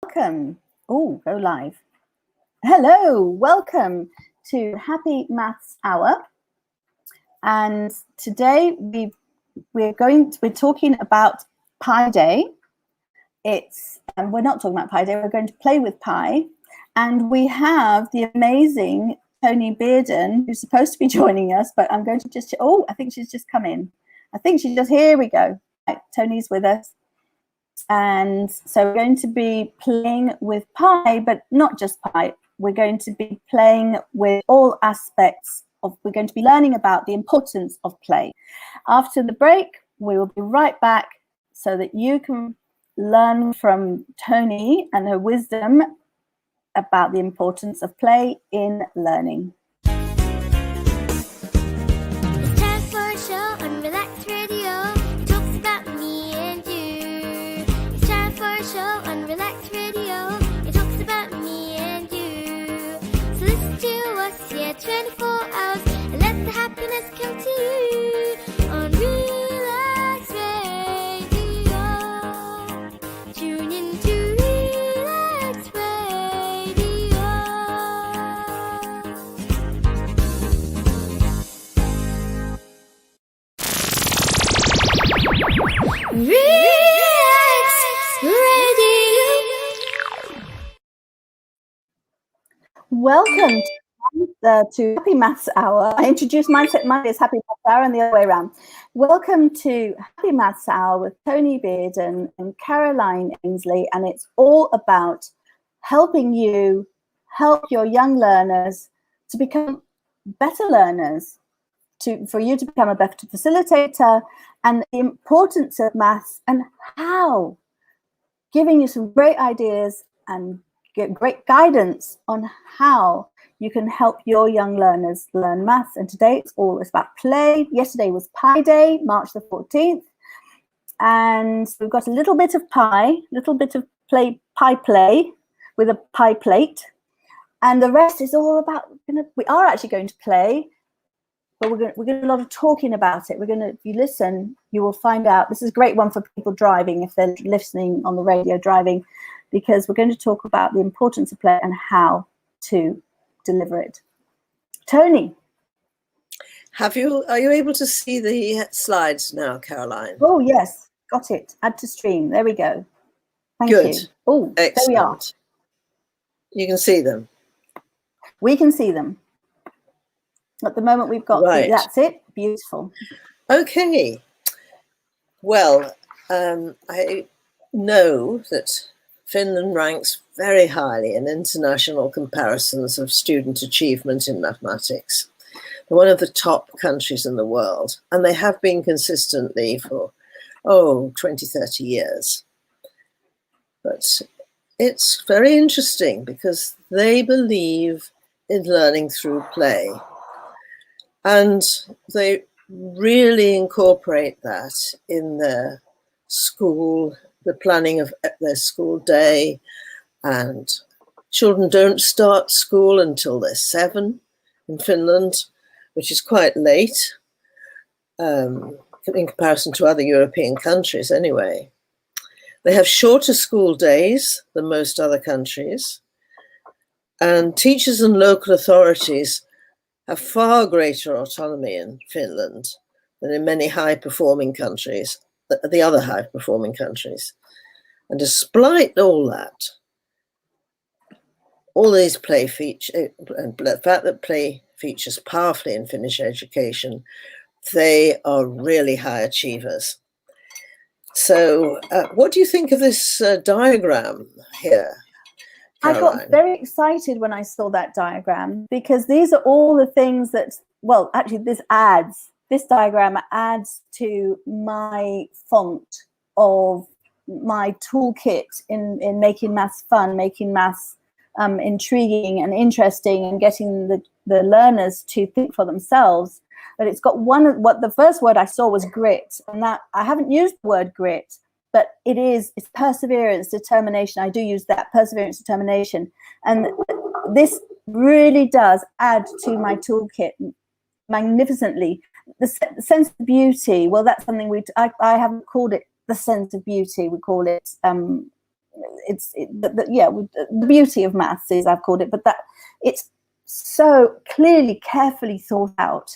Welcome. Oh, go live. Hello, welcome to Happy Maths Hour. And today we're talking about Pi Day. We're not talking about Pi Day. We're going to play with Pi, and we have the amazing Toni Beardon, who's supposed to be joining us, but I'm going to just. Oh, I think she's just come in. Here we go. Right, Toni's with us. And so we're going to be playing with Pi, but not just Pi. We're going to be playing with all aspects we're going to be learning about the importance of play. After the break, we will be right back so that you can learn from Toni and her wisdom about the importance of play in learning. Welcome to Happy Maths Hour. I introduced myself as Happy Maths Hour and the other way around. Welcome to Happy Maths Hour with Toni Beardon and Caroline Ainslie, and it's all about helping you help your young learners to become better learners, for you to become a better facilitator, and the importance of maths and how, giving you some great ideas and get great guidance on how you can help your young learners learn maths. And today it's all about play. Yesterday was Pi Day, March the 14th. And we've got a little bit of Pi, Pi play with a Pi plate. And the rest is all about, we are actually going to play, but we're going to do a lot of talking about it. If you listen, you will find out. This is a great one for people driving, if they're listening on the radio driving, because we're going to talk about the importance of play and how to deliver it. Toni. Are you able to see the slides now, Caroline? Oh, yes. Got it. Add to stream. There we go. Thank you. Oh, there we are. You can see them. We can see them. At the moment, we've got that's it. Beautiful. Okay. Well, I know that Finland ranks very highly in international comparisons of student achievement in mathematics. They're one of the top countries in the world, and they have been consistently for, 20, 30 years. But it's very interesting because they believe in learning through play. And they really incorporate that in their school, the planning of their school day. And children don't start school until they're 7 in Finland, which is quite late in comparison to other European countries anyway. They have shorter school days than most other countries. And teachers and local authorities have far greater autonomy in Finland than in many high-performing countries, the other high-performing countries. And despite all that, all these play features, and the fact that play features powerfully in Finnish education, they are really high achievers. So what do you think of this diagram here, Caroline? I got very excited when I saw that diagram, because these are all the things that, well, actually this diagram adds to my font of my toolkit in making maths fun, making maths intriguing and interesting, and getting the learners to think for themselves. But it's got the first word I saw was grit, and that I haven't used the word grit, but it's perseverance, determination. I do use that, perseverance, determination. And this really does add to my toolkit magnificently. The sense of beauty, well, that's something I haven't called it the sense of beauty. We call it the beauty of maths is, I've called it, but that it's so clearly, carefully thought out,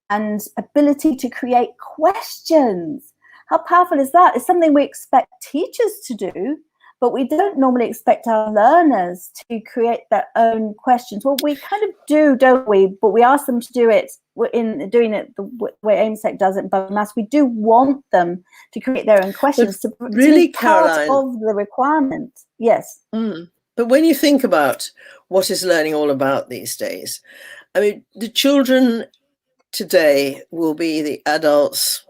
and ability to create questions. How powerful is that? It's something we expect teachers to do, but we don't normally expect our learners to create their own questions. Well, we kind of do, don't we? But we ask them to do it in doing it the way AIMSEC does it in Bubbly Maths. We do want them to create their own questions, to be part of the requirement. Yes. But when you think about what is learning all about these days, I mean, the children today will be the adults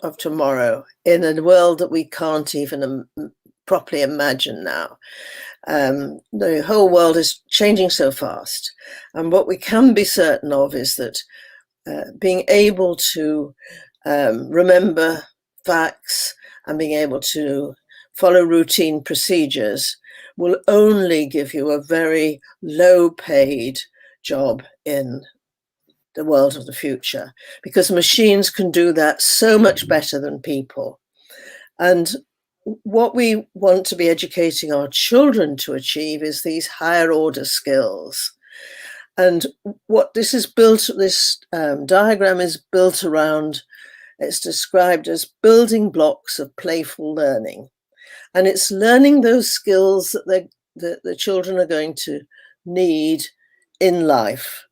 of tomorrow in a world that we can't even properly imagine now. The whole world is changing so fast, and what we can be certain of is that being able to remember facts and being able to follow routine procedures will only give you a very low paid job in the world of the future, because machines can do that so much better than people. And what we want to be educating our children to achieve is these higher order skills. And what this is built, this diagram is built around, it's described as building blocks of playful learning. And it's learning those skills that the children are going to need in life.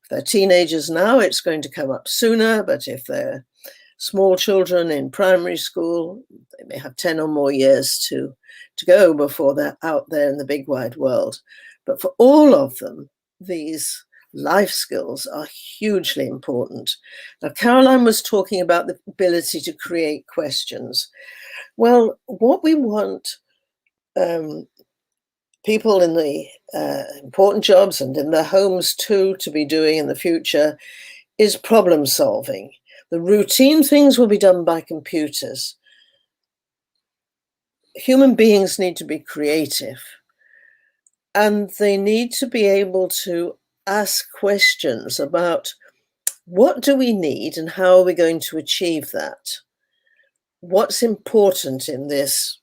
If they're teenagers now, it's going to come up sooner, but if they're small children in primary school, they may have 10 or more years to go before they're out there in the big wide world. But for all of them, these life skills are hugely important. Now, Caroline was talking about the ability to create questions. Well, what we want people in the important jobs and in their homes too to be doing in the future is problem solving. The routine things will be done by computers. Human beings need to be creative, and they need to be able to ask questions about what do we need and how are we going to achieve that? What's important in this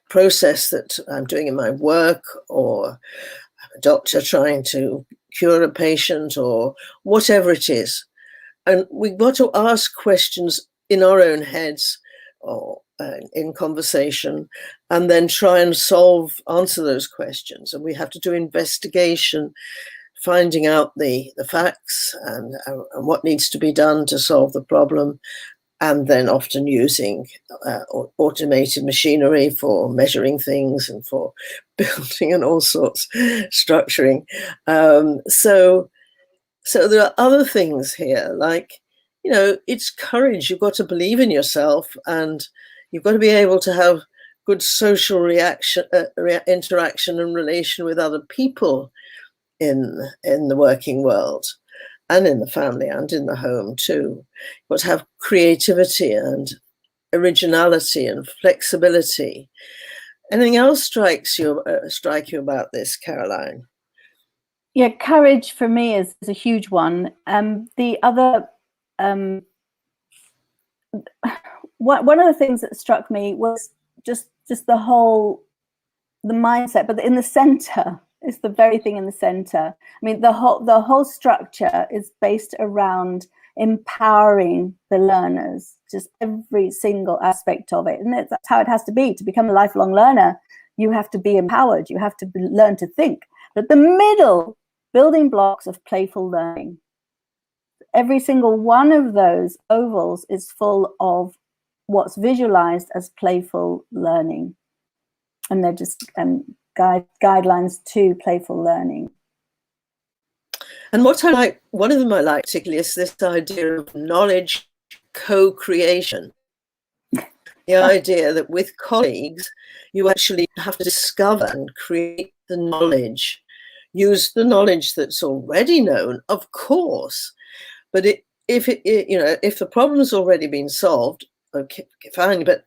process that I'm doing in my work, or I'm a doctor trying to cure a patient, or whatever it is. And we've got to ask questions in our own heads or in conversation, and then try and answer those questions. And we have to do investigation, finding out the facts and what needs to be done to solve the problem, and then often using automated machinery for measuring things and for building and all sorts, structuring. So there are other things here, like, it's courage. You've got to believe in yourself, and you've got to be able to have good social interaction and relation with other people in the working world, and in the family and in the home too. You've got to have creativity and originality and flexibility. Anything else strike you about this, Caroline? Yeah, courage for me is a huge one. The other, one of the things that struck me was just the mindset, but in the center. It's the very thing in the center. I mean, the whole structure is based around empowering the learners, just every single aspect of it. And that's how it has to be. To become a lifelong learner, you have to be empowered. You have to learn to think. But the middle, building blocks of playful learning. Every single one of those ovals is full of what's visualized as playful learning. And they're just guidelines to playful learning. And what I like, one of them I like particularly, is this idea of knowledge co-creation. The idea that with colleagues, you actually have to discover and create the knowledge, use the knowledge that's already known, of course. But if the problem's already been solved, okay, fine, but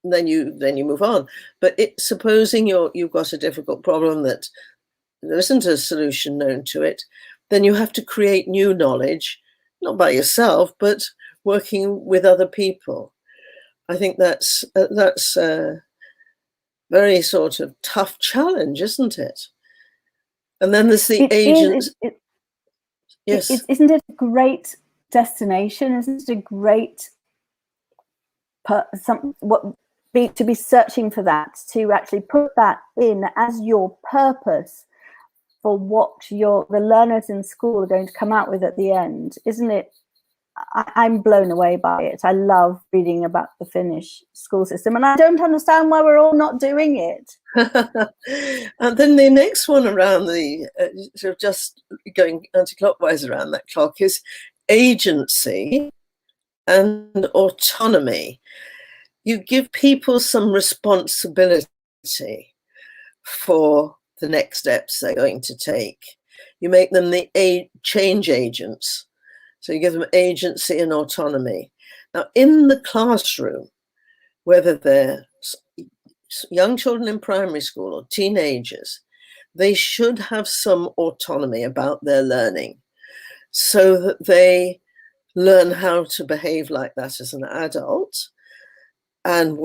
then you move on. But supposing you've got a difficult problem that there isn't a solution known to it, then you have to create new knowledge, not by yourself, but working with other people. I think that's very sort of tough challenge, isn't it? And then there's the agents. Yes. Isn't it a great destination? Isn't it a great to be searching for that, to actually put that in as your purpose for what the learners in school are going to come out with at the end? Isn't it? I'm blown away by it. I love reading about the Finnish school system, and I don't understand why we're all not doing it. And then the next one around the sort of just going anti-clockwise around that clock is agency and autonomy. You give people some responsibility for the next steps they're going to take. You make them the change agents. So you give them agency and autonomy. Now, in the classroom, whether they're young children in primary school or teenagers, they should have some autonomy about their learning so that they learn how to behave like that as an adult. And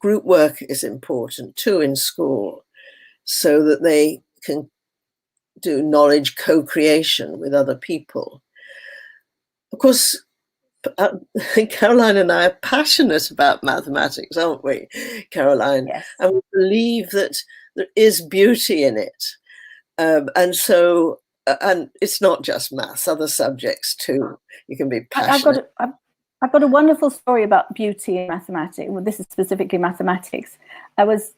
group work is important too in school, so that they can do knowledge co-creation with other people. Of course, Caroline and I are passionate about mathematics, aren't we, Caroline? Yes. And we believe that there is beauty in it. And it's not just maths, other subjects too. You can be passionate. I've got a wonderful story about beauty in mathematics. Well, this is specifically mathematics. I was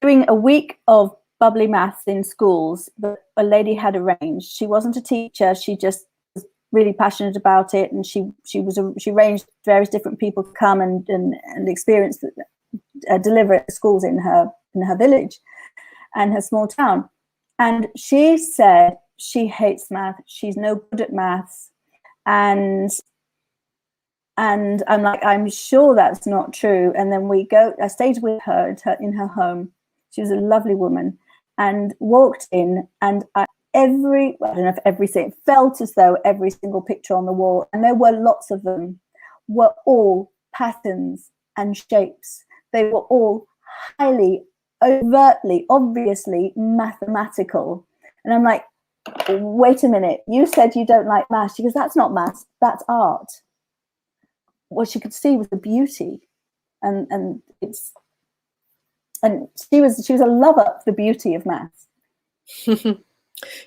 doing a week of Bubbly Maths in schools that a lady had arranged. She wasn't a teacher. She just was really passionate about it, and she arranged various different people to come and experience deliver at the schools in her village and her small town. And she said she hates math. She's no good at maths, and I'm like, I'm sure that's not true. And then I stayed with her in her home. She was a lovely woman, and walked in, and I don't know if it felt as though every single picture on the wall, and there were lots of them, were all patterns and shapes. They were all highly, overtly, obviously mathematical. And I'm like, wait a minute, you said you don't like maths. She goes, that's not maths, that's art. What she could see was the beauty, and she was a lover of the beauty of maths.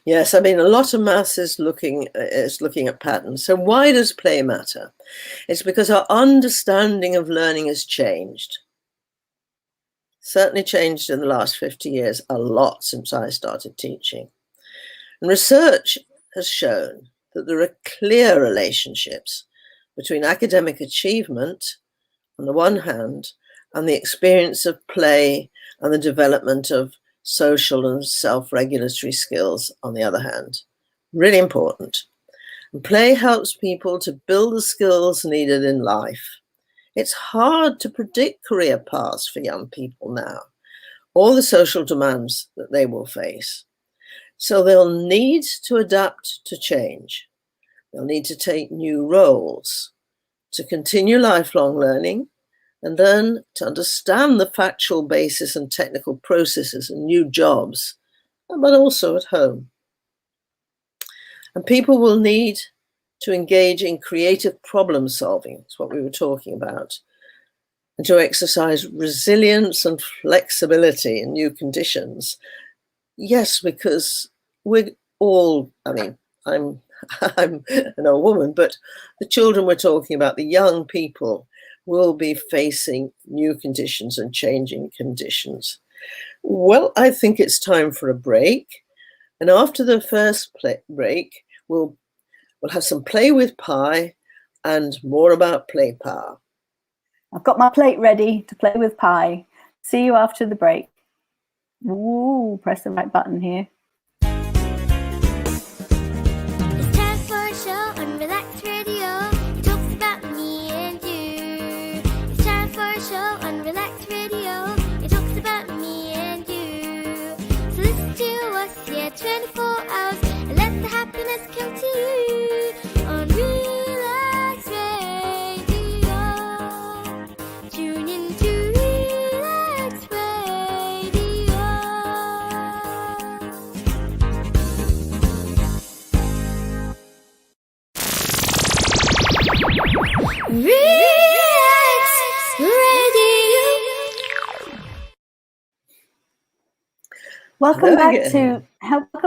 Yes, I mean, a lot of maths is looking at patterns. So why does play matter? It's because our understanding of learning has changed. Certainly changed in the last 50 years, a lot since I started teaching. And research has shown that there are clear relationships between academic achievement on the one hand and the experience of play and the development of social and self-regulatory skills on the other hand. Really important. And play helps people to build the skills needed in life. It's hard to predict career paths for young people now, or the social demands that they will face. So they'll need to adapt to change. They'll need to take new roles, to continue lifelong learning, and learn to understand the factual basis and technical processes in new jobs, but also at home. And people will need to engage in creative problem solving, that's what we were talking about, and to exercise resilience and flexibility in new conditions. Yes, because we're all, I mean, I'm an old woman, but the children we're talking about, the young people, will be facing new conditions and changing conditions. Well, I think it's time for a break. And after the first break, we'll have some play with pie and more about play power. I've got my plate ready to play with pie. See you after the break. Ooh, press the right button here. It's time for a show on Relax Radio. It talks about me and you. It's time for a show on Relax Radio. It talks about me and you. So listen to us, yeah, 24 hours, and let the happiness come to you on Relax Radio. Tune in to Relax Radio. Relax Radio. Welcome Hello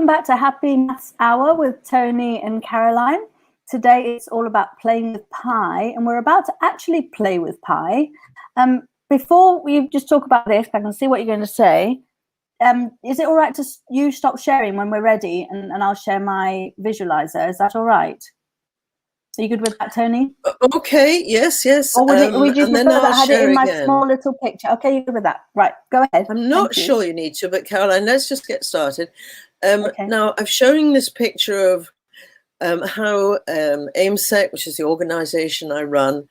back to Happy Maths Hour with Toni and Caroline. Today it's all about playing with pi, and we're about to actually play with pi. Before we just talk about this, I can see what you're going to say. Is it all right to you stop sharing when we're ready, and I'll share my visualizer? Is that all right? Are you good with that, Toni? Okay, yes. Or would you And then prefer that I I'll had it share in my again. small little picture? Okay, you're good with that. Right, go ahead. I'm not Thank you. sure you need to, but Caroline, let's just get started. Okay. Now, I'm showing this picture of how AIMSEC, which is the organization I run,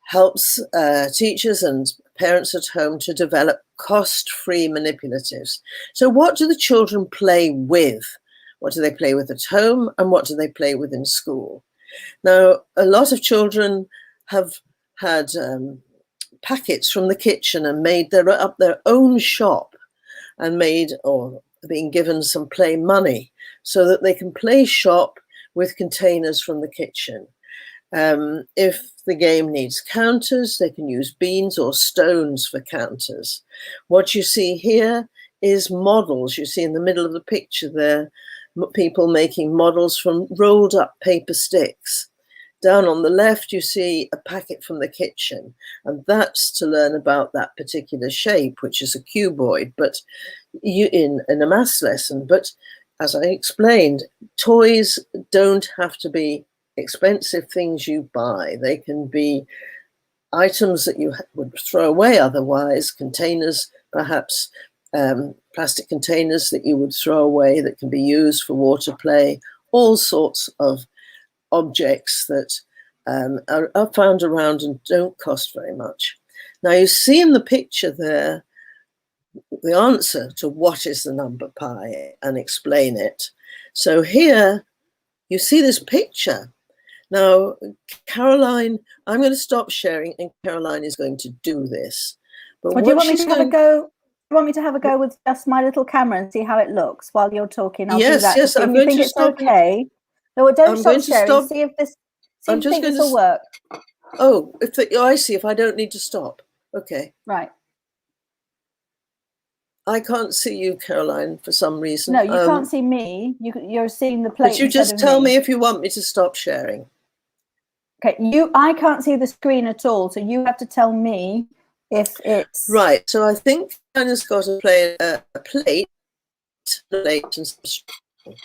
helps teachers and parents at home to develop cost-free manipulatives. So what do the children play with? What do they play with at home, and what do they play with in school? Now, a lot of children have had packets from the kitchen and made up their own shop and made or being given some play money so that they can play shop with containers from the kitchen. If the game needs counters, they can use beans or stones for counters. What you see here is models. You see in the middle of the picture there, people making models from rolled up paper sticks. Down on the left, you see a packet from the kitchen, and that's to learn about that particular shape, which is a cuboid, but in a maths lesson. But as I explained, toys don't have to be expensive things you buy. They can be items that you would throw away otherwise, containers, perhaps plastic containers that you would throw away that can be used for water play, all sorts of objects that are found around and don't cost very much. Now you see in the picture there the answer to what is the number pi and explain it. So here you see this picture. Now, Caroline, I'm going to stop sharing and Caroline is going to do this. But do you want me to have a go? Do you want me to have a go with just my little camera and see how it looks while you're talking? I'll do that. Yes, I'm going to stop. Okay. No, don't stop sharing. See if this. See if this will work. Oh, I see. If I don't need to stop. Okay. Right. I can't see you, Caroline, for some reason. No, you can't see me. You're seeing the plate. But you just tell me if you want me to stop sharing. Okay. I can't see the screen at all, so you have to tell me if it's right. So I think Anna's got to play a plate and some string.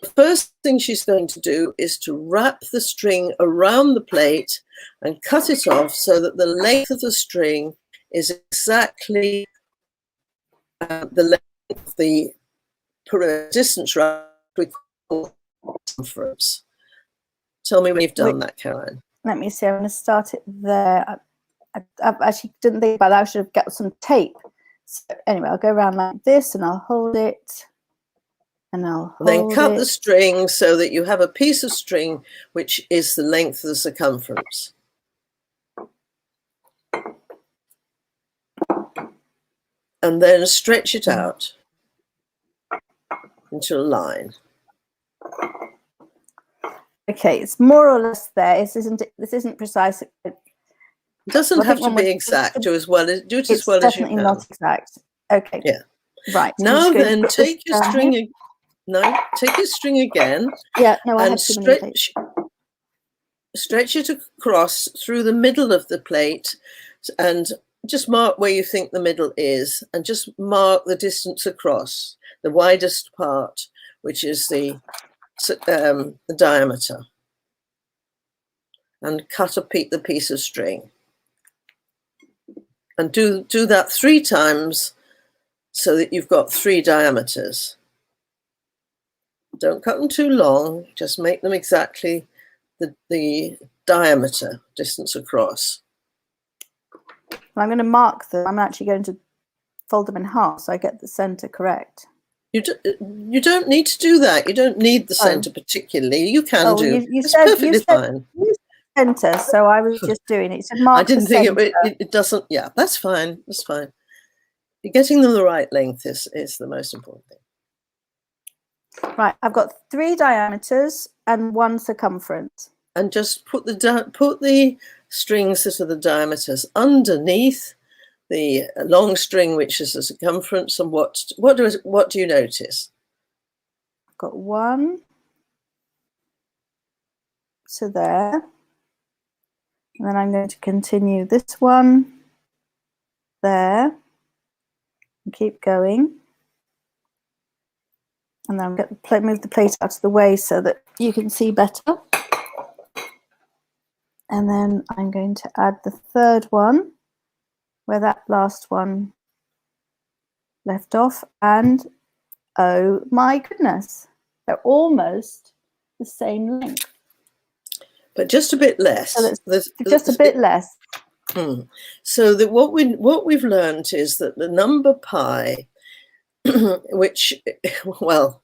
The first thing she's going to do is to wrap the string around the plate and cut it off so that the length of the string is exactly the length of the distance we call circumference. Tell me when you've done that, Caroline. Let me see. I'm going to start it there. I actually didn't think about that. I should have got some tape. So anyway, I'll go around like this and I'll hold it. And I'll then cut the string so that you have a piece of string which is the length of the circumference. And then stretch it out into a line. Okay, it's more or less there. This isn't precise. It doesn't have to be exact. Do as well as you can. It's definitely not exact. Okay. Yeah. Right. Now then, take your string. No, take your string again. Yeah. No, I have too many. Stretch it across through the middle of the plate, and just mark where you think the middle is, and just mark the distance across the widest part, which is the diameter, and cut the piece of string. And do that 3 times so that you've got 3 diameters. Don't cut them too long, just make them exactly the diameter distance across. I'm going to mark them. I'm actually going to fold them in half so I get the center correct. You don't need to do that. You don't need the center particularly. You can do. It's perfectly fine. Center, so I was just doing it. So mark. I didn't think it doesn't. Yeah, that's fine. That's fine. You're getting them the right length is the most important thing. Right, I've got 3 diameters and 1 circumference. and just put the strings that are the diameters underneath the long string, which is the circumference. And what do you notice? I've got 1 to there, and then I'm going to continue this one there and keep going. And then I'm going to move the plate out of the way so that you can see better. And then I'm going to add the third one where that last one left off. And oh my goodness, they're almost the same length. But just a bit less. So just a bit less. So that what we've learned is that the number pi, which, well,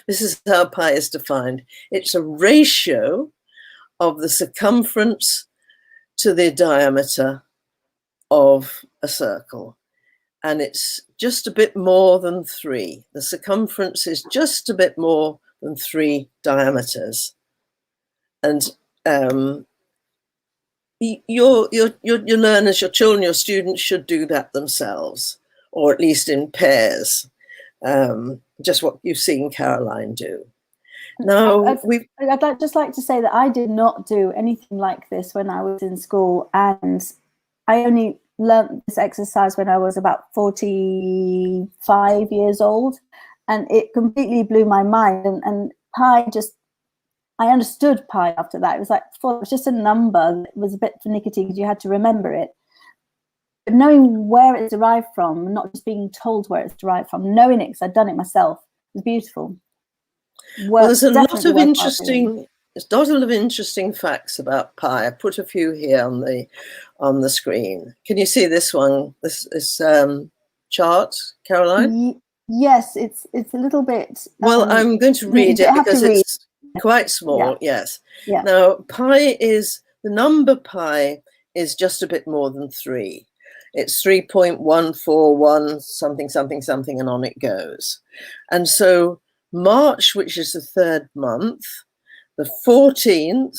this is how pi is defined. It's a ratio of the circumference to the diameter of a circle. And it's just a bit more than 3. The circumference is just a bit more than 3 diameters. And your learners, your children, your students should do that themselves, or at least in pairs, just what you've seen Caroline do. Now, I'd just like to say that I did not do anything like this when I was in school, and I only learned this exercise when I was about 45 years old, and it completely blew my mind. And pi I understood pi after that. It was like, before, it was just a number. It was a bit finicky because you had to remember it. But knowing where it's derived from, not just being told where it's derived from, knowing it because I'd done it myself, was beautiful. Well, there's a lot of interesting facts about pi. I put a few here on the screen. Can you see this one? This chart, Caroline? Yes, it's a little bit. Well, I'm going to read it because it's quite small. Yeah. Yes. Yeah. Now, the number pi is just a bit more than 3. It's 3.141 something something something, and on it goes. And so March, which is the 3rd month, the 14th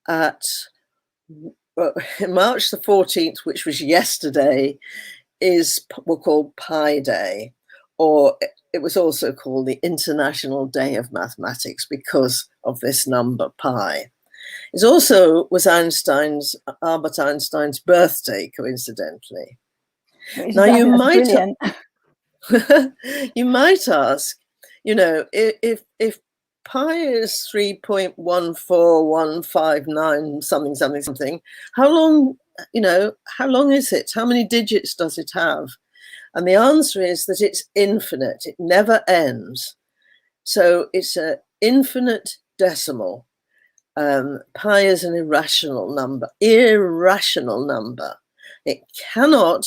March the 14th, which was yesterday, we'll call Pi Day, or it was also called the International Day of Mathematics because of this number pi. It also was Albert Einstein's birthday, coincidentally. Now you might ask, if pi is 3.14159 something something something, how long is it? How many digits does it have? And the answer is that it's infinite. It never ends. So it's an infinite decimal. Pi is an irrational number. It cannot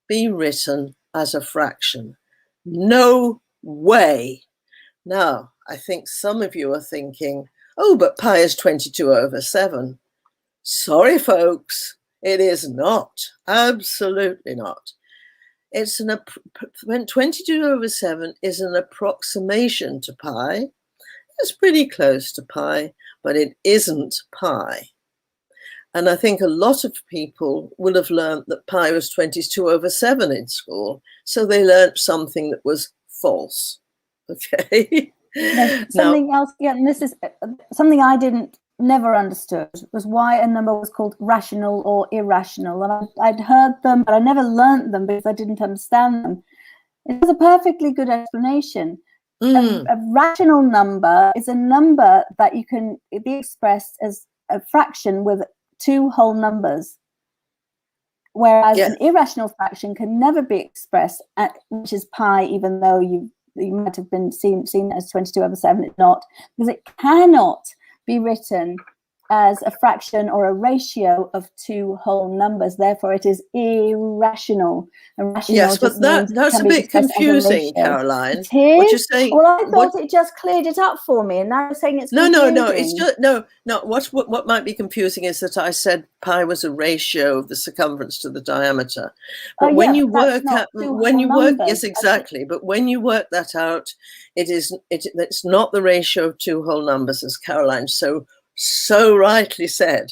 be written as a fraction. No way. Now, I think some of you are thinking, oh, but pi is 22/7. Sorry, folks, it is not. Absolutely not. 22/7 is an approximation to pi. It's pretty close to pi, but it isn't pi. And I think a lot of people will have learned that pi was 22/7 in school, so they learned something that was false. Okay. Something else, and this is something I never understood, was why a number was called rational or irrational. And I'd heard them, but I never learnt them because I didn't understand them. It was a perfectly good explanation. A rational number is a number that you can be expressed as a fraction with 2 whole numbers, whereas an irrational fraction can never be expressed, which is pi, even though you might have been seen it as 22/7. It's not, because it cannot be written as a fraction or a ratio of two whole numbers. Therefore, it is irrational. Irrational Yes, just but means it that's can a be bit discussed as a confusing, ratio. Caroline. It is? What you're saying? Well, I thought What? it just cleared it up for me, and now you're saying it's No, confusing. no, no. It's just no. What might be confusing is that I said pi was a ratio of the circumference to the diameter. But when you work out, yes, exactly. But when you work that out, it's not the ratio of two whole numbers, as Caroline so rightly said.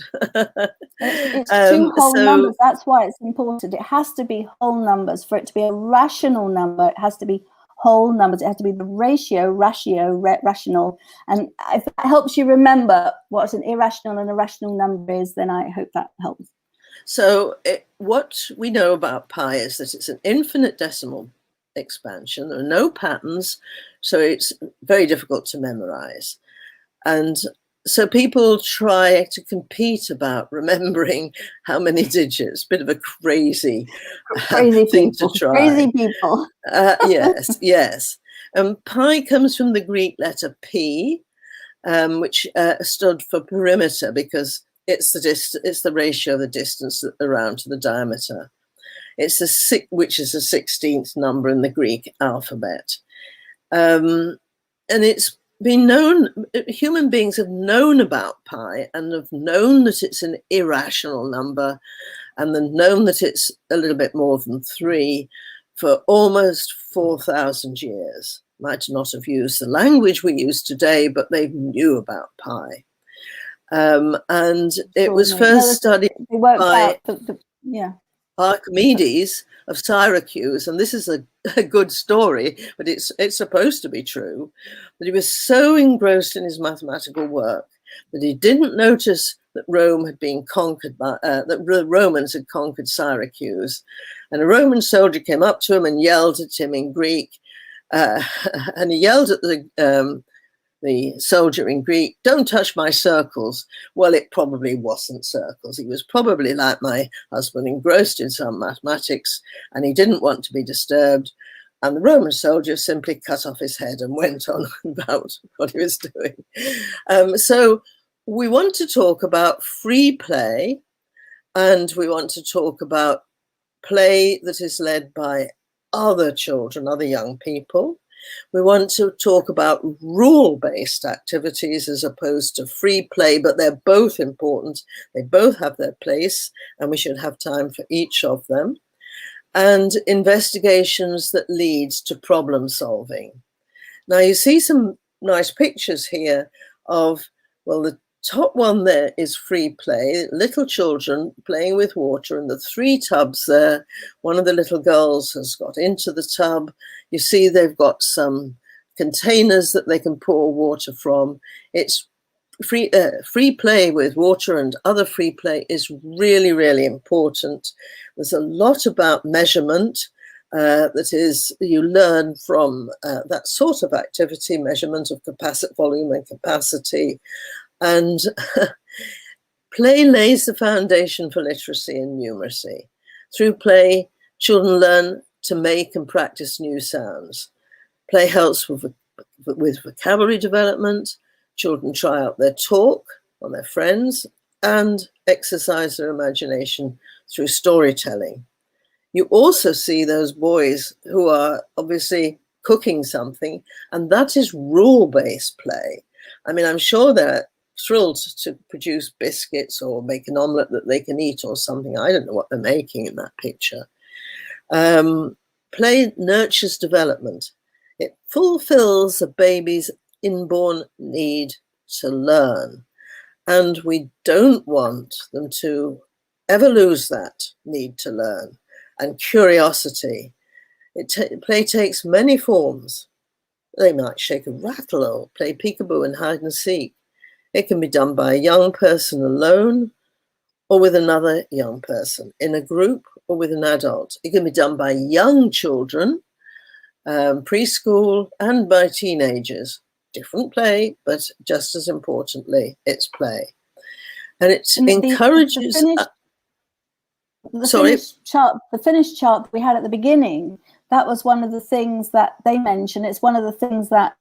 It's two whole numbers. That's why it's important. It has to be whole numbers. For it to be a rational number, it has to be whole numbers. It has to be the rational. And if that helps you remember what an irrational and a rational number is, then I hope that helps. So what we know about pi is that it's an infinite decimal expansion. There are no patterns, so it's very difficult to memorize. And so people try to compete about remembering how many digits. Bit of a crazy thing to try. Crazy people. Yes, yes. Pi comes from the Greek letter P, which stood for perimeter, because it's the ratio of the distance around to the diameter. Which is the 16th number in the Greek alphabet, and it's been known, human beings have known about pi and have known that it's an irrational number, and then known that it's a little bit more than 3 for almost 4,000 years. Might not have used the language we use today, but they knew about pi. And it was first studied by Archimedes of Syracuse, and this is a good story, but it's supposed to be true, that he was so engrossed in his mathematical work that he didn't notice that Rome had been conquered by, that the Romans had conquered Syracuse. And a Roman soldier came up to him and yelled at him in Greek, and he yelled at the soldier in Greek, "Don't touch my circles." Well, it probably wasn't circles. He was probably like my husband, engrossed in some mathematics, and he didn't want to be disturbed. And the Roman soldier simply cut off his head and went on about what he was doing. So we want to talk about free play, and we want to talk about play that is led by other children, other young people. We want to talk about rule-based activities as opposed to free play, but they're both important. They both have their place, and we should have time for each of them. And investigations that lead to problem solving. Now you see some nice pictures here of, well, the top one there is free play, little children playing with water in the 3 tubs there. One of the little girls has got into the tub. You see they've got some containers that they can pour water from. It's free play with water, and other free play is really, really important. There's a lot about measurement that is, you learn from that sort of activity, measurement of volume and capacity. And play lays the foundation for literacy and numeracy. Through play, children learn to make and practice new sounds. Play helps with vocabulary development. Children try out their talk on their friends and exercise their imagination through storytelling. You also see those boys who are obviously cooking something, and that is rule-based play. I mean, I'm sure they're thrilled to produce biscuits or make an omelette that they can eat or something. I don't know what they're making in that picture. Play nurtures development. It fulfills a baby's inborn need to learn, and we don't want them to ever lose that need to learn and curiosity. Play takes many forms. They might shake a rattle or play peekaboo and hide and seek. It can be done by a young person alone or with another young person, in a group or with an adult. It can be done by young children, preschool, and by teenagers. Different play, but just as importantly, it's play. And it encourages... The finished chart we had at the beginning, that was one of the things that they mentioned. It's one of the things that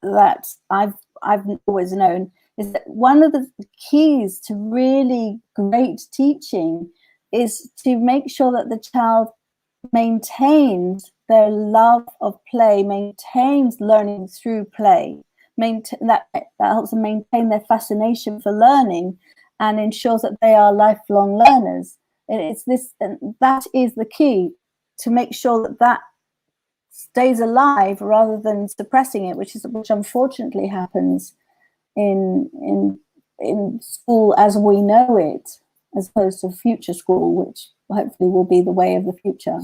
I've always known. is that one of the keys to really great teaching is to make sure that the child maintains their love of play, maintains learning through play, that helps them maintain their fascination for learning, and ensures that they are lifelong learners. And that is the key, to make sure that that stays alive rather than suppressing it, which unfortunately happens in school as we know it, as opposed to future school, which hopefully will be the way of the future.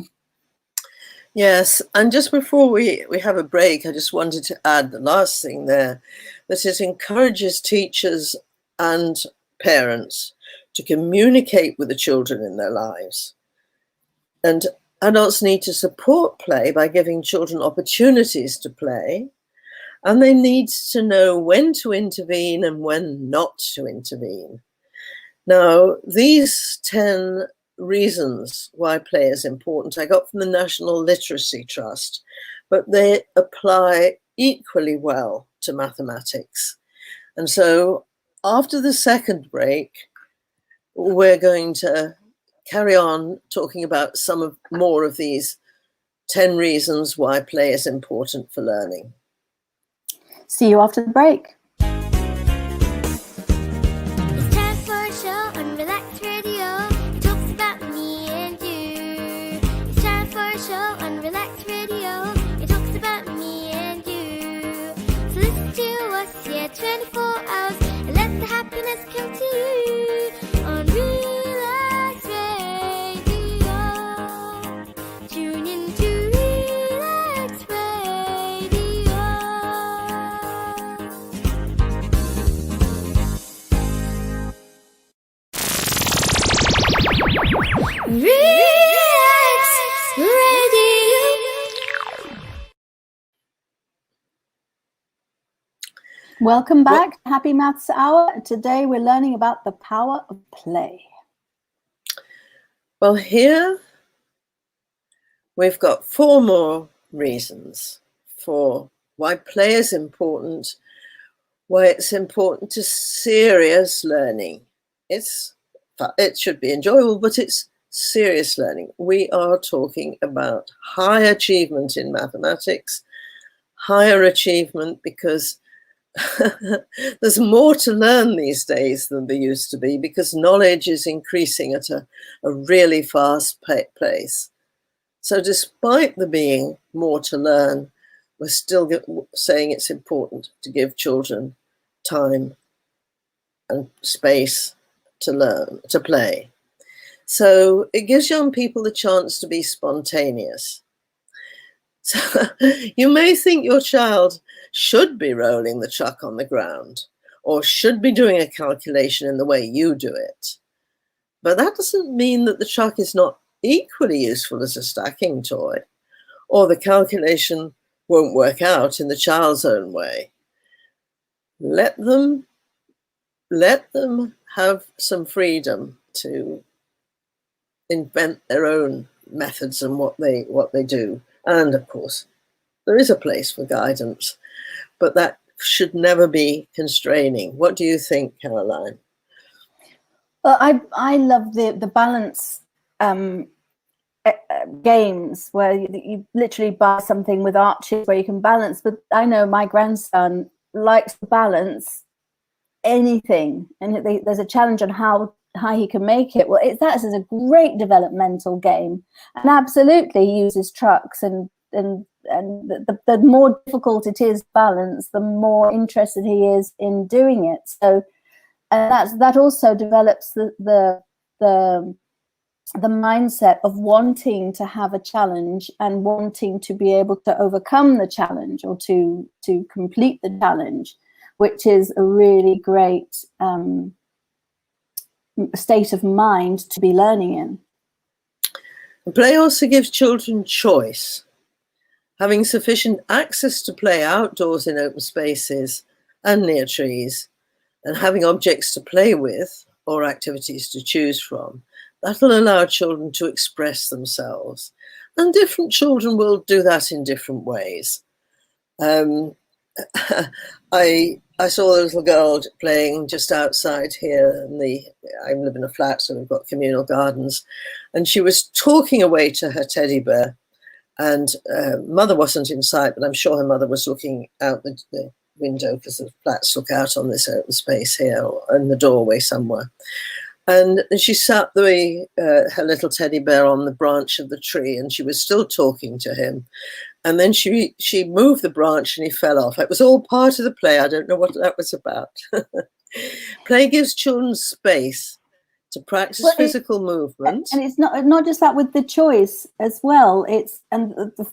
Yes, and just before we have a break, I just wanted to add the last thing there, that it encourages teachers and parents to communicate with the children in their lives. And adults need to support play by giving children opportunities to play, and they need to know when to intervene and when not to intervene. Now, these 10 reasons why play is important I got from the National Literacy Trust, but they apply equally well to mathematics. And so after the second break, we're going to carry on talking about more of these 10 reasons why play is important for learning. See you after the break. It's time for a show on Relax Radio. It talks about me and you. It's time for a show on Relax Radio. It talks about me and you. So listen to us here 24 hours and let the happiness come to you on Relax Radio. Tune in to Relax Radio. Relax Radio. Welcome back to Happy Maths Hour. Today we're learning about the power of play. Well, here we've got 4 more reasons for why play is important, why it's important to serious learning. It should be enjoyable, but it's serious learning. We are talking about high achievement in mathematics, higher achievement because there's more to learn these days than there used to be, because knowledge is increasing at a really fast pace. So despite there being more to learn, we're still saying it's important to give children time and space to learn, to play. So it gives young people the chance to be spontaneous. So you may think your child should be rolling the chuck on the ground or should be doing a calculation in the way you do it. But that doesn't mean that the chuck is not equally useful as a stacking toy, or the calculation won't work out in the child's own way. Let them have some freedom to invent their own methods and what they do. And of course, there is a place for guidance, but that should never be constraining. What do you think, Caroline? Well, I love the balance games where you literally buy something with arches where you can balance. But I know my grandson likes to balance anything, and there's a challenge on how high he can make it. Well, that is a great developmental game, and absolutely he uses trucks, and the more difficult it is to balance, the more interested he is in doing it. So that also develops the mindset of wanting to have a challenge and wanting to be able to overcome the challenge or to complete the challenge, which is a really great state of mind to be learning in. Play also gives children choice. Having sufficient access to play outdoors in open spaces and near trees, and having objects to play with or activities to choose from, that'll allow children to express themselves. And different children will do that in different ways. I I saw a little girl playing just outside here. I live in a flat, so we've got communal gardens. And she was talking away to her teddy bear. And mother wasn't in sight, but I'm sure her mother was looking out the window, because the flats look out on this open space here, or in the doorway somewhere. And she sat her little teddy bear on the branch of the tree, and she was still talking to him. And then she moved the branch and he fell off. It was all part of the play. I don't know what that was about. Play gives children space to practice physical movement. And it's not just that with the choice as well.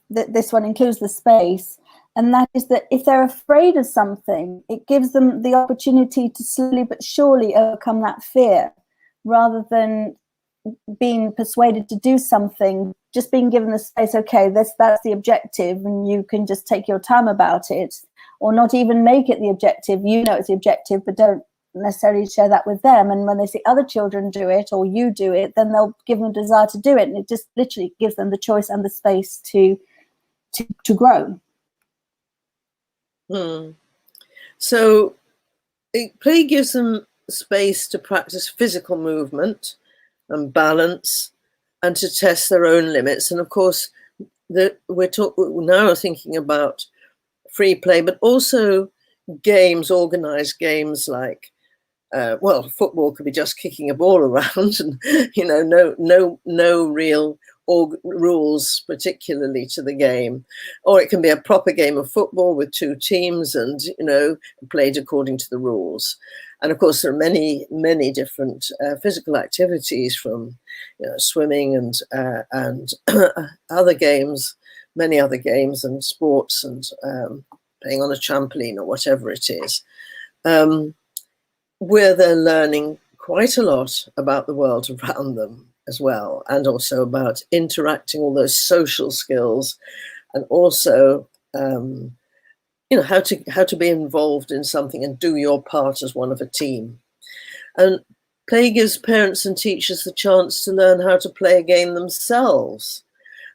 This one includes the space. And that is that if they're afraid of something, it gives them the opportunity to slowly but surely overcome that fear, rather than being persuaded to do something, just being given the space, okay, that's the objective, and you can just take your time about it, or not even make it the objective. You know it's the objective, but don't necessarily share that with them. And when they see other children do it, or you do it, then they'll give them a desire to do it, and it just literally gives them the choice and the space to grow. So play gives them space to practice physical movement and balance, and to test their own limits. And of course, we're now thinking about free play, but also games, organized games like, football could be just kicking a ball around, and no real rules particularly to the game. Or it can be a proper game of football with two teams, and played according to the rules. And of course, there are many, many different physical activities, from swimming and other games, many other games and sports, and playing on a trampoline or whatever it is, where they're learning quite a lot about the world around them as well, and also about interacting, all those social skills, and also how to be involved in something and do your part as one of a team. And play gives parents and teachers the chance to learn how to play a game themselves.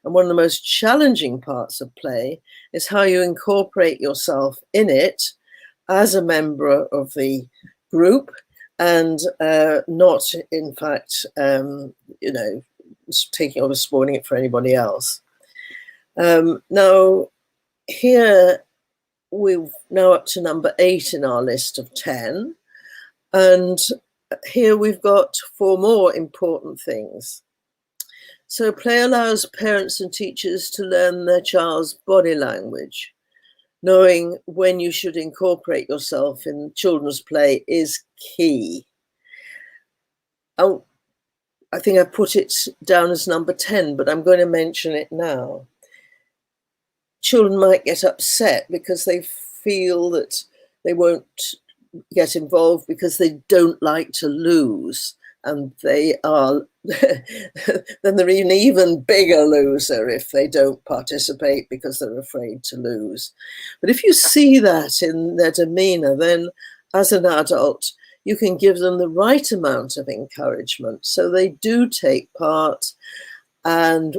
And one of the most challenging parts of play is how you incorporate yourself in it as a member of the group, and not, in fact, taking over spoiling it for anybody else. Now, here we're now up to number 8 in our list of 10. And here we've got 4 more important things. So play allows parents and teachers to learn their child's body language. Knowing when you should incorporate yourself in children's play is key. I think I put it down as number 10, but I'm going to mention it now. Children might get upset because they feel that they won't get involved because they don't like to lose, and they are then they're an even bigger loser if they don't participate because they're afraid to lose. But if you see that in their demeanor, then as an adult, you can give them the right amount of encouragement so they do take part, and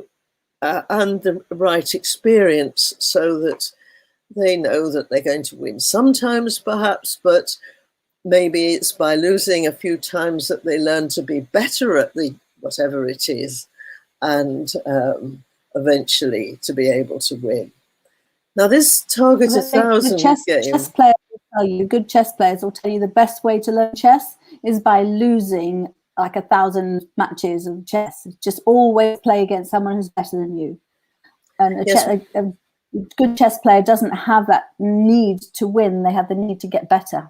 the right experience, so that they know that they're going to win sometimes, perhaps, but maybe it's by losing a few times that they learn to be better at whatever it is, and eventually to be able to win. Now, this targets 1,000 games. Chess players will tell you, good chess players will tell you the best way to learn chess is by losing like 1,000 matches of chess. Just always play against someone who's better than you. And a good chess player doesn't have that need to win. They have the need to get better.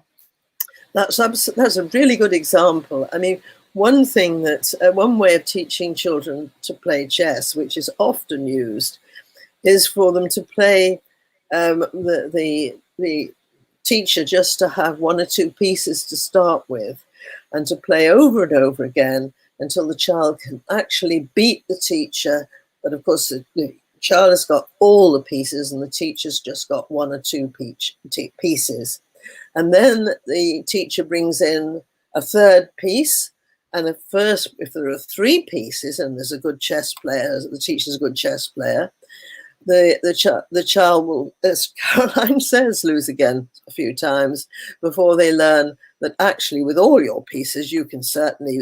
That's a really good example. I mean, one thing one way of teaching children to play chess, which is often used, is for them to play the teacher just to have 1 or 2 pieces to start with, and to play over and over again until the child can actually beat the teacher. But of course, the child has got all the pieces and the teacher's just got 1 or 2 pieces. And then the teacher brings in a 3rd piece. And if there are 3 pieces and there's a good chess player, the teacher's a good chess player, the child will, as Caroline says, lose again a few times before they learn that actually with all your pieces you can certainly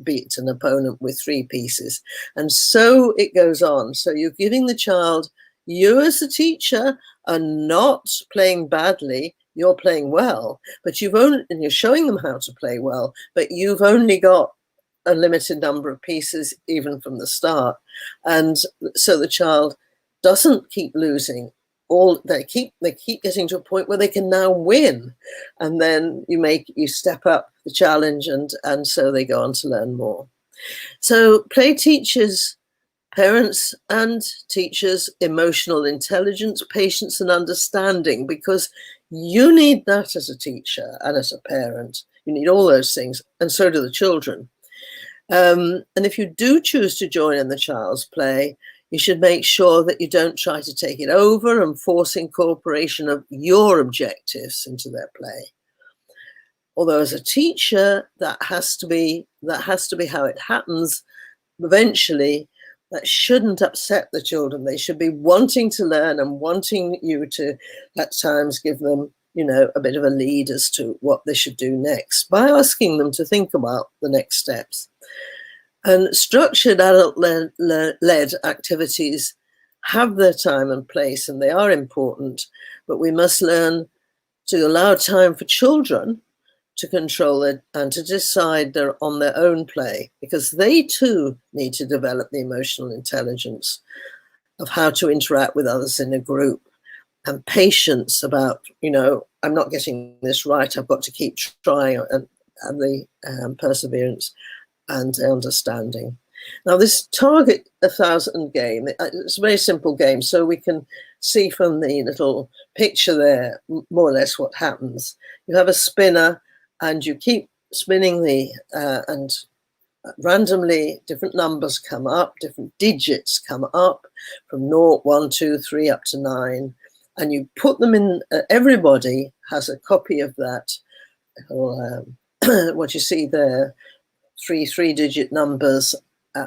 beat an opponent with 3 pieces. And so it goes on. So you're giving the child, you as a teacher are not playing badly, you're playing well, but and you're showing them how to play well, but you've only got a limited number of pieces even from the start. And so the child doesn't keep losing. They keep getting to a point where they can now win, and then you step up the challenge, and so they go on to learn more. So play teaches parents and teachers emotional intelligence, patience, and understanding, because you need that as a teacher and as a parent. You need all those things, and so do the children. And if you do choose to join in the child's play, you should make sure that you don't try to take it over and force incorporation of your objectives into their play. Although as a teacher, that has to be how it happens. Eventually, that shouldn't upset the children. They should be wanting to learn and wanting you to, at times, give them, a bit of a lead as to what they should do next by asking them to think about the next steps. And structured adult-led activities have their time and place, and they are important, but we must learn to allow time for children to control it and to decide on their own play, because they too need to develop the emotional intelligence of how to interact with others in a group, and patience about, I'm not getting this right, I've got to keep trying, and the perseverance and understanding. Now, this target 1,000 game, it's a very simple game, so we can see from the little picture there more or less what happens. You have a spinner, and you keep spinning and randomly different numbers come up, different digits come up from 0, 1, 2, 3 up to 9, and you put them in. Everybody has a copy of that, or what you see there. 3 3-digit numbers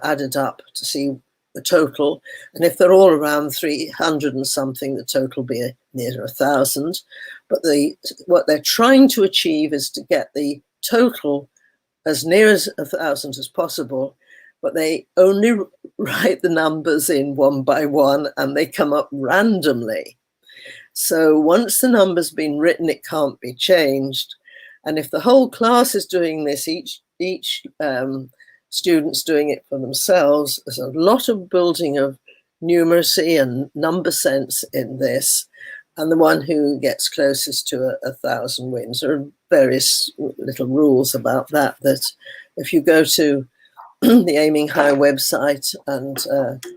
added up to see the total, and if they're all around 300 and something, the total will be near 1,000. But what they're trying to achieve is to get the total as near as 1,000 as possible, but they only write the numbers in one by one, and they come up randomly. So once the number's been written, it can't be changed. And if the whole class is doing this, each student's doing it for themselves, there's a lot of building of numeracy and number sense in this, and the one who gets closest to 1,000 wins. There are various little rules about that if you go to the Aiming High website and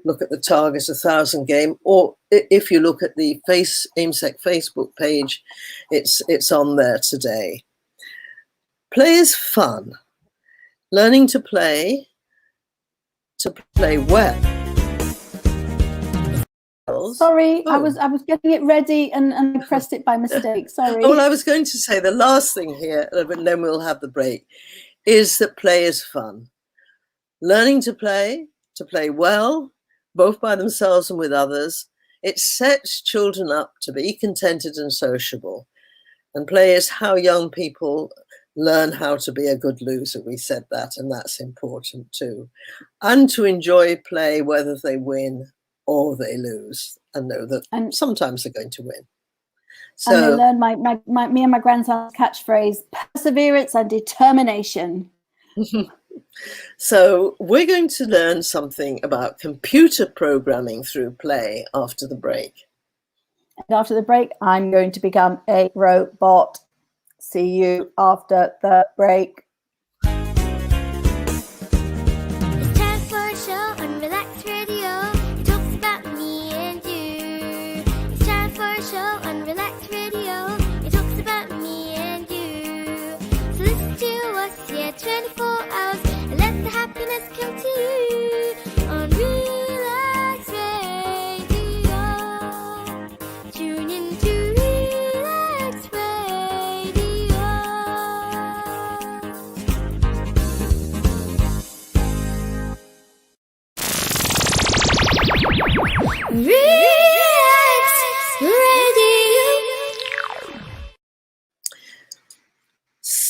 look at the Target 1,000 game, or if you look at the AIMSEC Facebook page, it's on there today. Play is fun. Learning to play well. Sorry, I was getting it ready and I pressed it by mistake. Sorry. Well, I was going to say the last thing here, and then we'll have the break, is that play is fun. Learning to play well, both by themselves and with others, it sets children up to be contented and sociable. And play is how young people learn how to be a good loser. We said that, and that's important too. And to enjoy play, whether they win or they lose, and know that sometimes they're going to win. So, and they learn me and my grandson's catchphrase: perseverance and determination. So we're going to learn something about computer programming through play after the break. And after the break, I'm going to become a robot. See you after the break. It's time for a show on Relax Radio. It talks about me and you. It's time for a show on Relax Radio. It talks about me and you. So listen to us here 24 hours and let the happiness come to you on Relax Radio. Tune in to Relax Radio.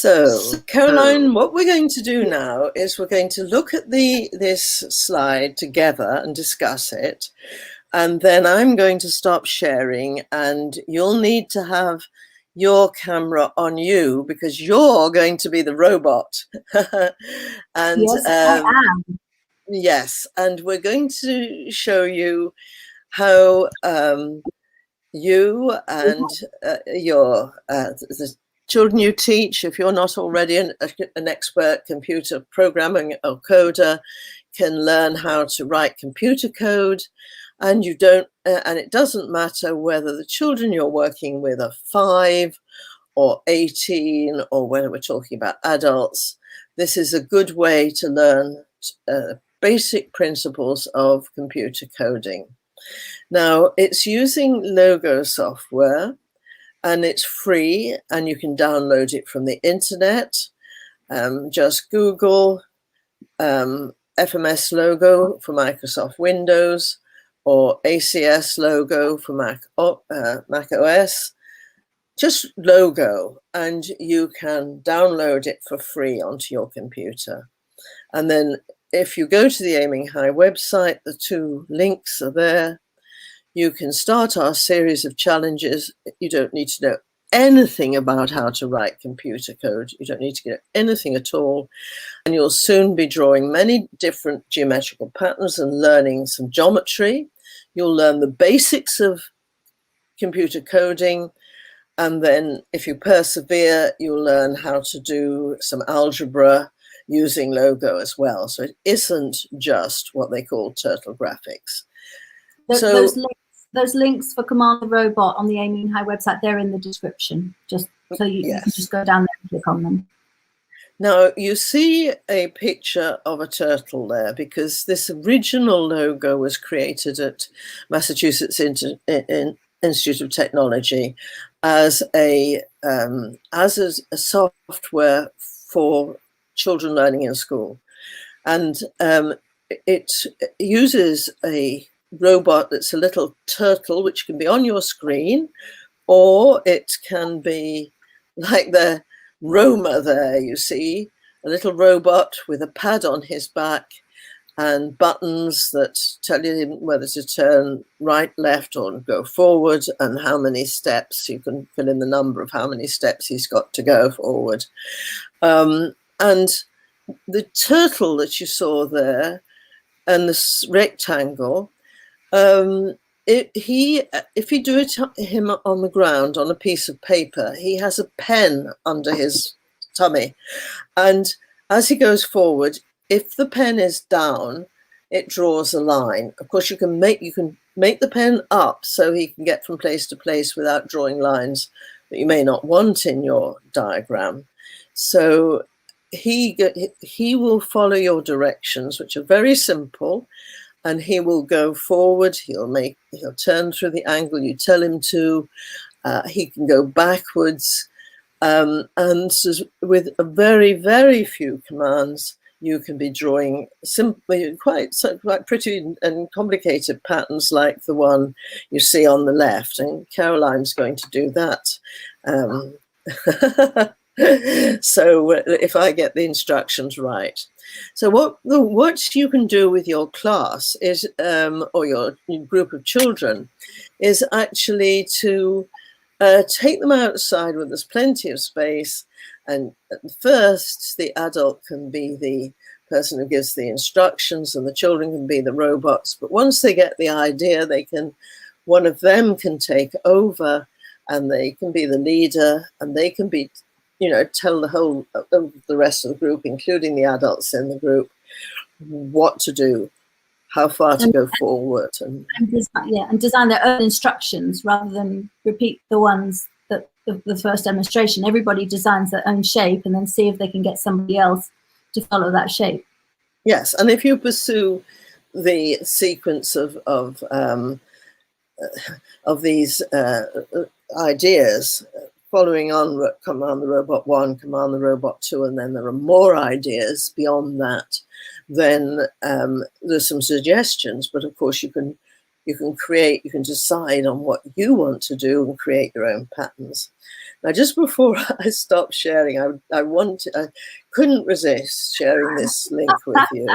So, Caroline, what we're going to do now is we're going to look at this slide together and discuss it. And then I'm going to stop sharing, and you'll need to have your camera on you because you're going to be the robot. And yes, I am. yes, and we're going to show you how you and the children you teach, if you're not already an expert computer programming or coder, can learn how to write computer code. And you don't, and it doesn't matter whether the children you're working with are 5 or 18, or whether we're talking about adults. This is a good way to learn basic principles of computer coding. Now, it's using Logo software, and it's free, and you can download it from the internet. Just Google FMS Logo for Microsoft Windows, or ACS Logo for Mac OS. Just Logo, and you can download it for free onto your computer. And then if you go to the Aiming High website, the 2 links are there. You can start our series of challenges. You don't need to know anything about how to write computer code. You don't need to know anything at all. And you'll soon be drawing many different geometrical patterns and learning some geometry. You'll learn the basics of computer coding. And then if you persevere, you'll learn how to do some algebra using Logo as well. So it isn't just what they call turtle graphics. Those links for Command the Robot on the Aiming High website, they're in the description, just so you can just go down there and click on them. Now, you see a picture of a turtle there because this original logo was created at Massachusetts Institute of Technology as a software for children learning in school. And it uses a robot that's a little turtle, which can be on your screen, or it can be like the Roma there, you see, a little robot with a pad on his back and buttons that tell you whether to turn right, left, or go forward, and how many steps. You can fill in the number of how many steps he's got to go forward. And the turtle that you saw there and this rectangle, if you do him on the ground on a piece of paper, he has a pen under his tummy, and as he goes forward, if the pen is down, it draws a line. Of course, you can make the pen up so he can get from place to place without drawing lines that you may not want in your diagram. So he will follow your directions, which are very simple. And he will go forward, he'll turn through the angle you tell him to, he can go backwards, and with a very, very few commands, you can be drawing simply quite pretty and complicated patterns like the one you see on the left, and Caroline's going to do that. So if I get the instructions right. So what you can do with your class is, or your group of children, is actually to take them outside where there's plenty of space. And at first, the adult can be the person who gives the instructions, and the children can be the robots. But once they get the idea, one of them can take over, and they can be the leader, and they can be, tell the rest of the group, including the adults in the group, what to do, how far to go forward, and design their own instructions rather than repeat the ones that the first demonstration. Everybody designs their own shape and then see if they can get somebody else to follow that shape. Yes, and if you pursue the sequence of these ideas, following on Command the Robot 1, Command the Robot 2, and then there are more ideas beyond that, then there's some suggestions, but of course you can you can decide on what you want to do and create your own patterns. Now, just before I stop sharing, I couldn't resist sharing this link with you.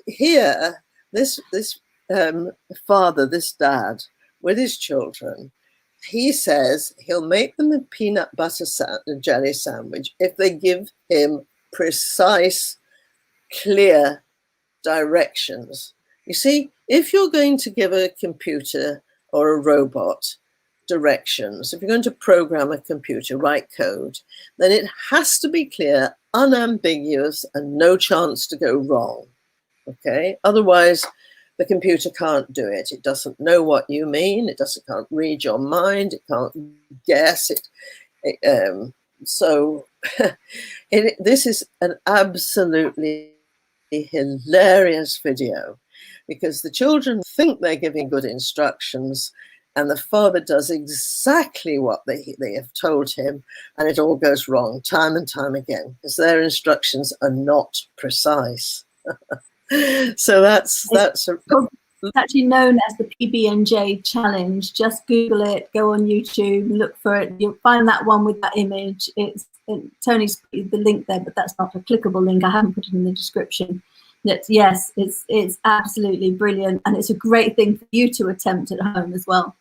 Here, this father, this dad, with his children, he says he'll make them a peanut butter jelly sandwich if they give him precise, clear directions. You see, if you're going to give a computer or a robot directions, if you're going to program a computer, write code, then it has to be clear, unambiguous, and no chance to go wrong. Okay? Otherwise, the computer can't do it. It doesn't know what you mean. It can't read your mind. It can't guess it. So this is an absolutely hilarious video, because the children think they're giving good instructions, and the father does exactly what they have told him, and it all goes wrong time and time again, because their instructions are not precise. So that's it's actually known as the PB&J challenge. Just Google it, go on YouTube, look for it. You'll find that one with that image. Tony's put the link there, but that's not a clickable link. I haven't put it in the description. Yes, it's absolutely brilliant, and it's a great thing for you to attempt at home as well.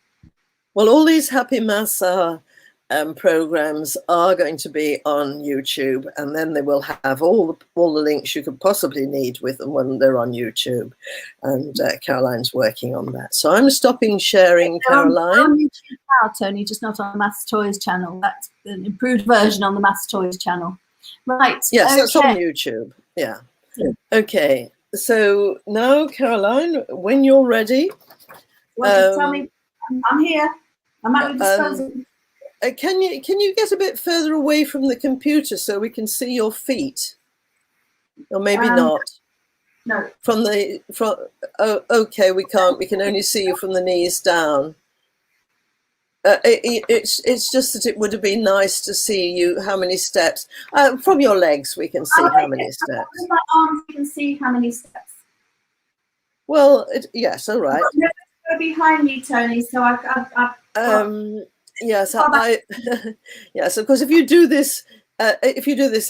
Well, all these Happy Maths Hour programs are going to be on YouTube, and then they will have all the links you could possibly need with them when they're on YouTube. And Caroline's working on that. So I'm stopping sharing, Caroline. On YouTube now, Tony, just not on the Maths Toys channel. That's an improved version on the Maths Toys channel. Right. Yes, okay. That's on YouTube. Yeah. Okay. So now, Caroline, when you're ready. Well, just tell me. I'm here. I'm at your disposal. Can you get a bit further away from the computer so we can see your feet? Or maybe not. No. Oh, okay, we can't. We can only see you from the knees down. It's just that it would have been nice to see you how many steps. From your legs we can see how many steps. From my arms you can see how many steps. Well, yes, all right. Go behind me, Tony, so yes, yes, of course, if you do this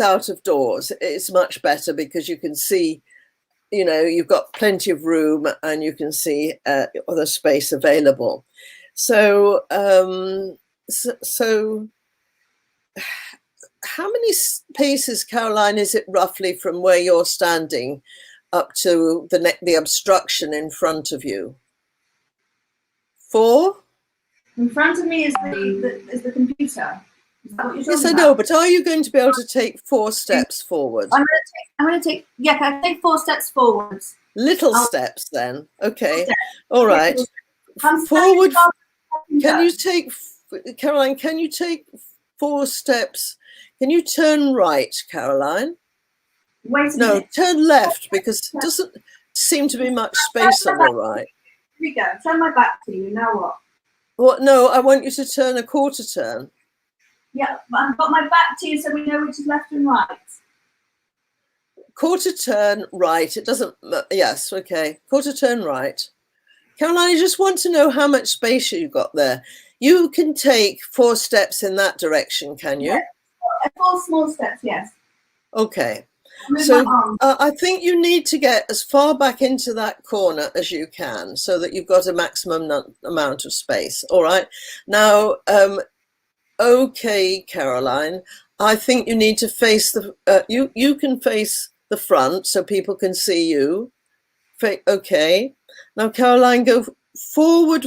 out of doors, it's much better, because you can see, you've got plenty of room and you can see other space available. So, so how many paces, Caroline, is it roughly from where you're standing up to the obstruction in front of you? 4? In front of me is the computer. Is that what you're Yes, talking I know, about? but are you going to be able to take 4 steps forward? I'm going to take. Yeah, can I take 4 steps forwards? Little steps, then. Okay. All right. Forward. Can you take, Caroline? Can you take 4 steps? Can you turn right, Caroline? Wait a No, minute. turn left, because it doesn't seem to be much space on your right. Here we go. Turn my back to you. Now what? What? No, I want you to turn a quarter turn. Yeah, but I've got my back to you so we know which is left and right. Quarter turn right. It doesn't. Yes. Okay. Quarter turn right. Caroline, I just want to know how much space you got there. You can take 4 steps in that direction, can you? Yeah. 4 small steps. Yes. Okay. So I think you need to get as far back into that corner as you can, so that you've got a maximum amount of space. All right. Now, okay, Caroline, I think you need to face the. You can face the front so people can see you. Okay. Now, Caroline, go forward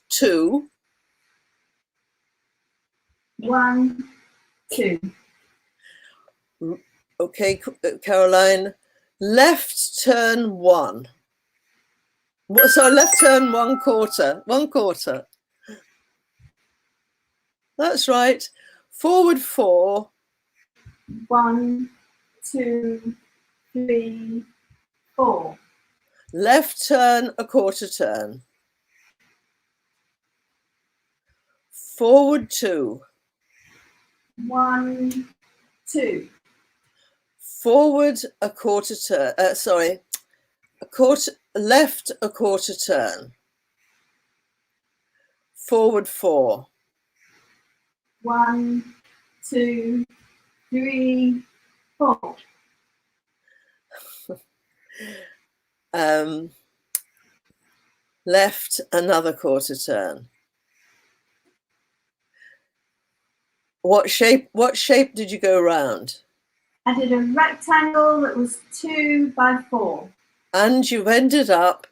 2. 1, 2. Okay, Caroline, left turn 1. So left turn 1 quarter. 1 quarter. That's right. Forward 4. 1, 2, 3, 4. Left turn a quarter turn. Forward 2. 1, 2. Forward a quarter turn. Sorry. left a quarter turn. Forward 4. 1, 2, 3, 4. Left another quarter turn. What shape did you go round? I did a rectangle that was 2 by 4. And you ended up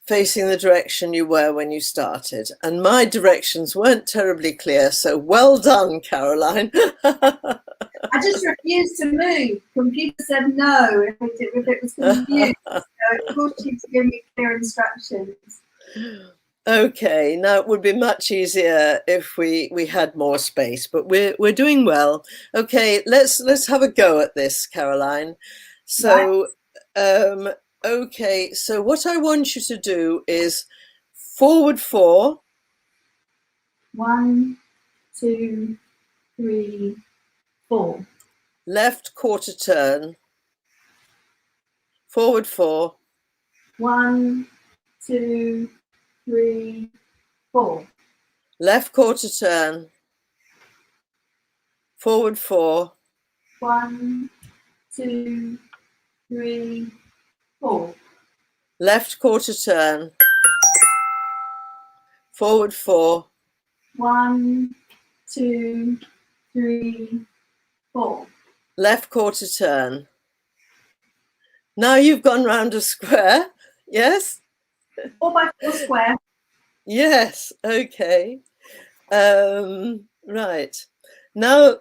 facing the direction you were when you started. And my directions weren't terribly clear, so well done, Caroline. I just refused to move. Computer said no if it was confused. So it forced you to give me clear instructions. Okay, now it would be much easier if we had more space, but we're doing well. Okay, let's have a go at this, Caroline. So, okay, so what I want you to do is forward 4. 1, 2, 3, 4. Left quarter turn. Forward 4. 1, 2, 3, 4. Left quarter turn. Forward 4. 1, 2, 3, 4. Left quarter turn. Forward 4. 1, 2, 3, 4. Left quarter turn. Now you've gone round a square. Yes? 4 by 4 square. Yes. Okay. Right. Now,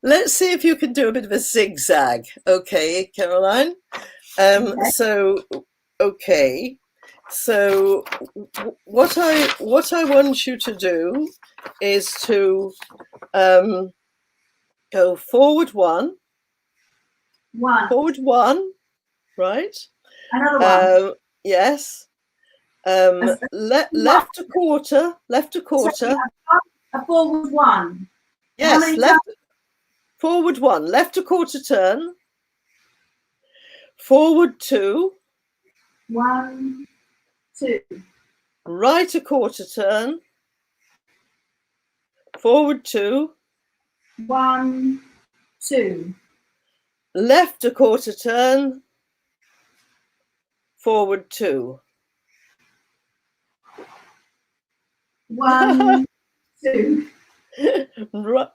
let's see if you can do a bit of a zigzag. Okay, Caroline. So, okay. So, what I want you to do is to go forward 1. 1. Forward 1. Right. Another one. Yes. Left a quarter. Left a quarter. So a forward 1. Yes. Left. Forward 1. Left a quarter turn. Forward 2. 1, 2. Right a quarter turn. Forward 2. 1, 2. Left a quarter turn. Forward 2. 1, 2.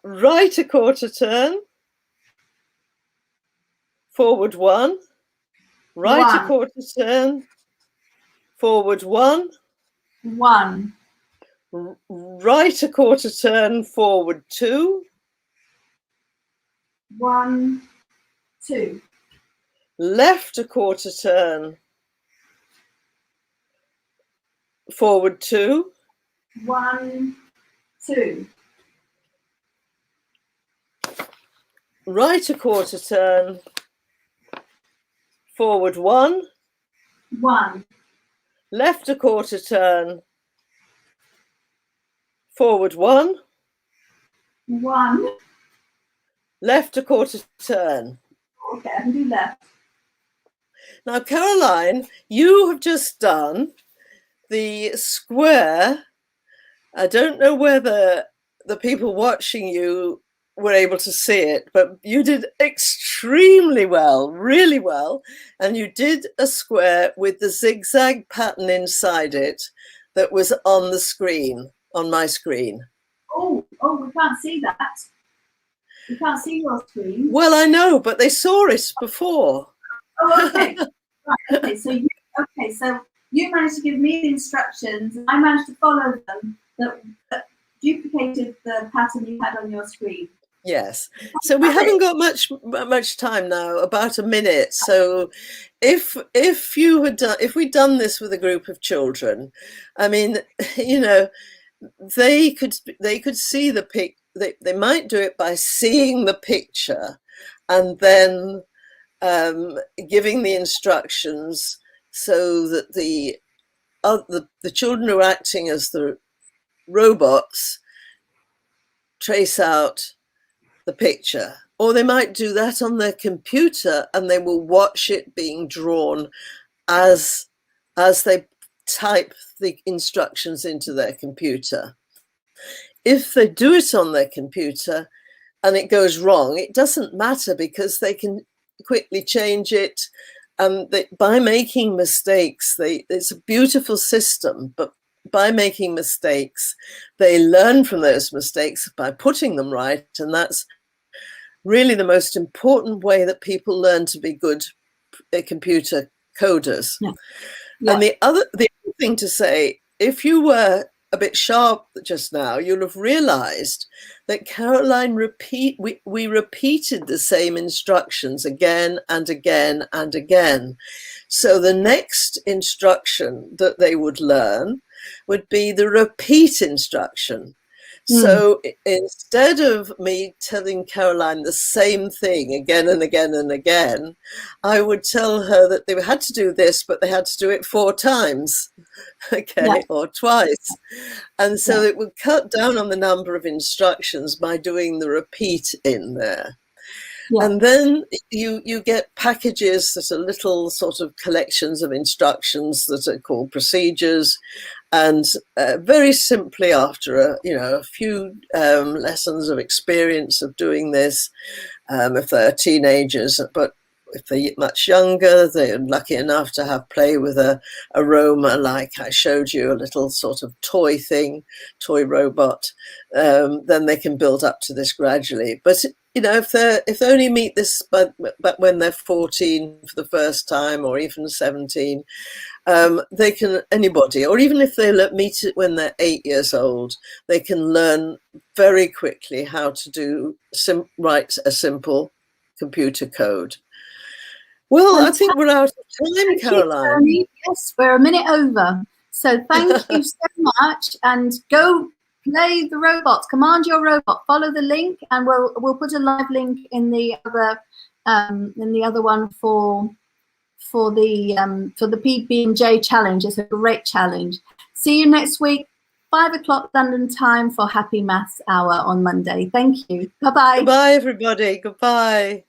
Right a quarter turn. Forward 1. Right a quarter turn. Forward 1. 1. Right a quarter turn. Forward 2. 1, 2. Left a quarter turn. Forward 2. 1, 2. Right a quarter turn. Forward 1. 1. Left a quarter turn. Forward 1. 1. Left a quarter turn. Okay, I can do left. Now, Caroline, you have just done the square. I don't know whether the people watching you were able to see it, but you did extremely well, really well. And you did a square with the zigzag pattern inside it that was on the screen, on my screen. Oh, we can't see that. We can't see your screen. Well, I know, but they saw it before. Oh, okay. Right, okay, so you managed to give me the instructions, and I managed to follow them that duplicated the pattern you had on your screen. Yes. So we haven't got much time now, about a minute. So if we'd done this with a group of children, I mean, you know, they could see the pic. They might do it by seeing the picture and then giving the instructions so that the children who are acting as the robots trace out the picture. Or they might do that on their computer, and they will watch it being drawn as they type the instructions into their computer. If they do it on their computer and it goes wrong, it doesn't matter, because they can quickly change it. By making mistakes, it's a beautiful system, but by making mistakes, they learn from those mistakes by putting them right. And that's really the most important way that people learn to be good computer coders. Yeah. Yeah. And the other thing to say, if you were a bit sharp just now, you'll have realized that Caroline we repeated the same instructions again and again and again. So the next instruction that they would learn would be the repeat instruction. So instead of me telling Caroline the same thing again and again and again, I would tell her that they had to do this, but they had to do it 4 times, okay, or twice. And so it would cut down on the number of instructions by doing the repeat in there. Yeah. And then you get packages that are little sort of collections of instructions that are called procedures. And very simply, after a few lessons of experience of doing this, if they're teenagers, but if they're much younger, they're lucky enough to have play with a Roma, like I showed you, a little sort of toy toy robot, then they can build up to this gradually. But if they only meet this but when they're 14 for the first time, or even 17, they can, anybody, or even if they meet it when they're 8 years old, they can learn very quickly how to write a simple computer code. Well, fantastic. I think we're out of time, Caroline. Yes, we're a minute over. So thank you so much, and go play the robots. Command your robot. Follow the link, and we'll put a live link in the other one for the PB&J challenge. It's a great challenge. See you next week, 5 o'clock London time, for Happy Maths Hour on Monday. Thank you. Bye bye. Goodbye, everybody. Goodbye.